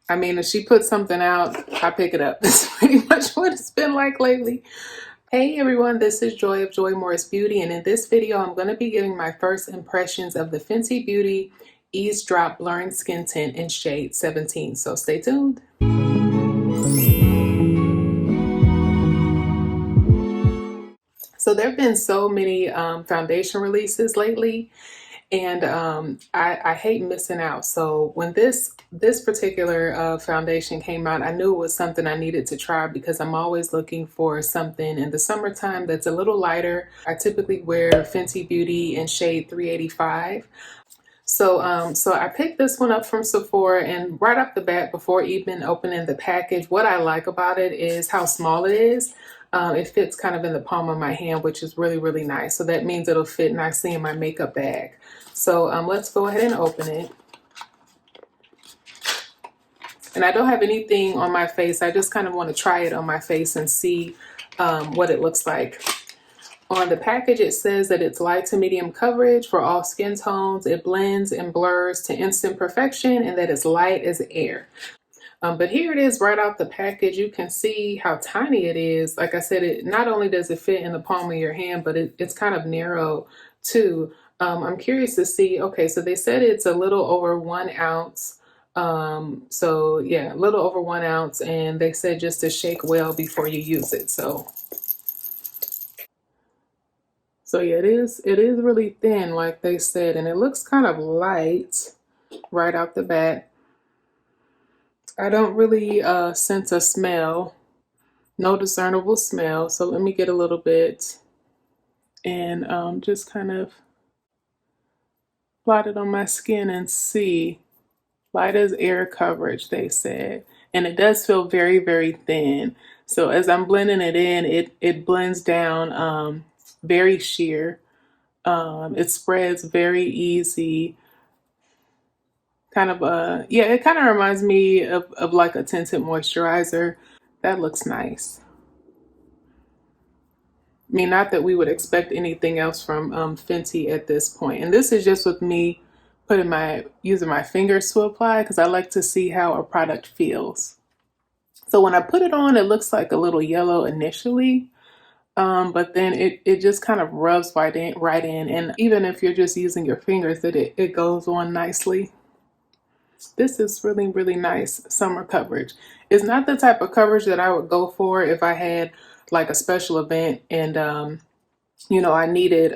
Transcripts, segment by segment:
I mean, if she puts something out, I pick it up. That's pretty much what it's been like lately. Hey everyone, this is Joy of Joy Morris Beauty, and in this video I'm going to be giving my first impressions of the Fenty Beauty Eaze Drop Blurring Skin Tint in shade 17, so stay tuned. So there have been so many foundation releases lately, and I hate missing out. So when this particular foundation came out, I knew it was something I needed to try because I'm always looking for something in the summertime that's a little lighter. I typically wear Fenty Beauty in shade 385. So I picked this one up from Sephora, and right off the bat, before even opening the package, what I like about it is how small it is. It fits kind of in the palm of my hand, which is really, really nice. So that means it'll fit nicely in my makeup bag. So let's go ahead and open it. And I don't have anything on my face. I just kind of want to try it on my face and see what it looks like. On the package, it says that it's light to medium coverage for all skin tones. It blends and blurs to instant perfection, and that it's light as air. But here it is right off the package. You can see how tiny it is. Like I said, it not only does it fit in the palm of your hand, but it's kind of narrow too. I'm curious to see, okay, so they said it's a little over 1 ounce. So yeah, a little over 1 ounce, and they said just to shake well before you use it. So yeah, it is really thin, like they said, and it looks kind of light right out the bat. I don't really sense a smell, no discernible smell. So let me get a little bit and just kind of plot it on my skin and see. Light as air coverage, they said. And it does feel very, very thin. So as I'm blending it in, it blends down very sheer. It spreads very easy. Kind of yeah, it kind of reminds me of like a tinted moisturizer. That looks nice. I mean, not that we would expect anything else from Fenty at this point. And this is just with me using my fingers to apply, because I like to see how a product feels. So when I put it on, it looks like a little yellow initially, but then it just kind of rubs right in. And even if you're just using your fingers, it goes on nicely. This is really, really nice summer coverage. It's not the type of coverage that I would go for if I had like a special event and you know, I needed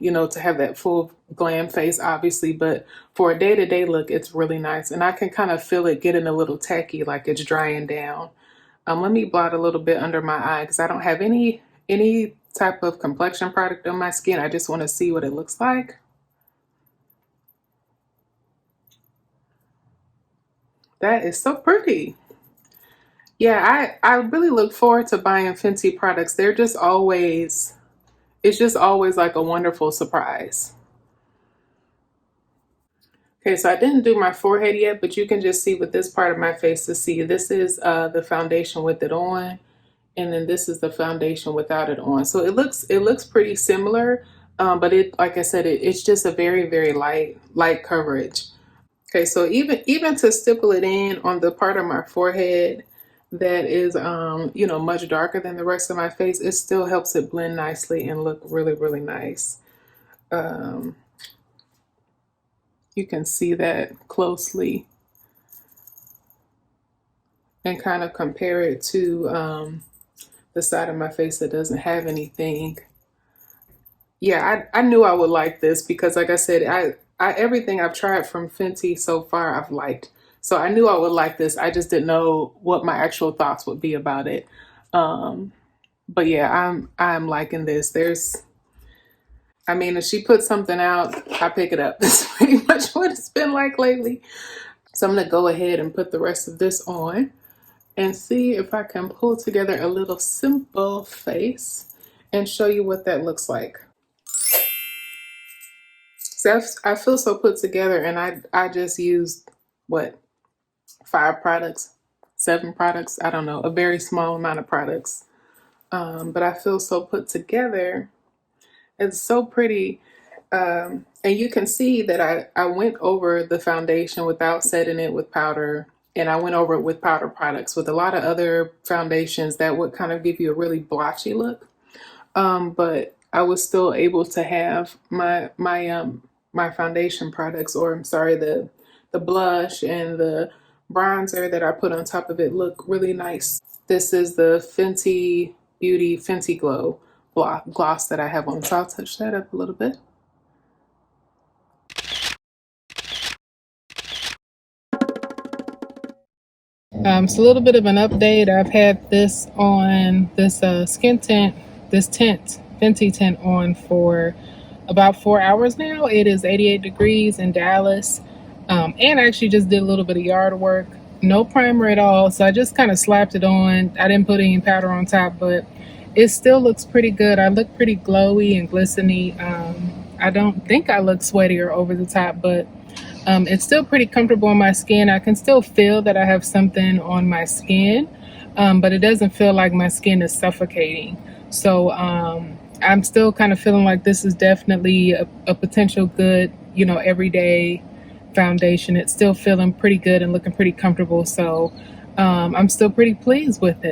you know, to have that full glam face, obviously, but for a day-to-day look, it's really nice. And I can kind of feel it getting a little tacky, like it's drying down. Let me blot a little bit under my eye because I don't have any type of complexion product on my skin. I just want to see what it looks like. That is so pretty. Yeah, I really look forward to buying Fenty products. They're just always, it's just always like a wonderful surprise. Okay, so I didn't do my forehead yet, but you can just see with this part of my face to see this is the foundation with it on, and then this is the foundation without it on. So it looks pretty similar, but like I said, it's just a very, very light coverage. Okay, so even to stipple it in on the part of my forehead that is you know, much darker than the rest of my face, it still helps it blend nicely and look really, really nice. You can see that closely and kind of compare it to the side of my face that doesn't have anything. Yeah, I knew I would like this because, like I said, I everything I've tried from Fenty so far I've liked. So I knew I would like this. I just didn't know what my actual thoughts would be about it. But yeah, I'm liking this. I mean, if she puts something out, I pick it up. That's pretty much what it's been like lately. So I'm gonna go ahead and put the rest of this on and see if I can pull together a little simple face and show you what that looks like. So I feel so put together, and I just used, what, 5 products, 7 products, I don't know, a very small amount of products. But I feel so put together. It's so pretty. And you can see that I went over the foundation without setting it with powder. And I went over it with powder products. With a lot of other foundations, that would kind of give you a really blotchy look. But I was still able to have my foundation products, or I'm sorry, the blush and the bronzer that I put on top of it look really nice. This is the Fenty Beauty Fenty Glow gloss that I have on. So I'll touch that up a little bit. So a little bit of an update. I've had this on, this Skin Tint, this tint, Fenty tint on for about 4 hours now. It is 88 degrees in Dallas. And I actually just did a little bit of yard work. No primer at all. So I just kind of slapped it on. I didn't put any powder on top, but it still looks pretty good. I look pretty glowy and glistening. I don't think I look sweaty or over the top, but it's still pretty comfortable on my skin. I can still feel that I have something on my skin, but it doesn't feel like my skin is suffocating. So I'm still kind of feeling like this is definitely a potential good, you know, everyday foundation. It's still feeling pretty good and looking pretty comfortable. So I'm still pretty pleased with it.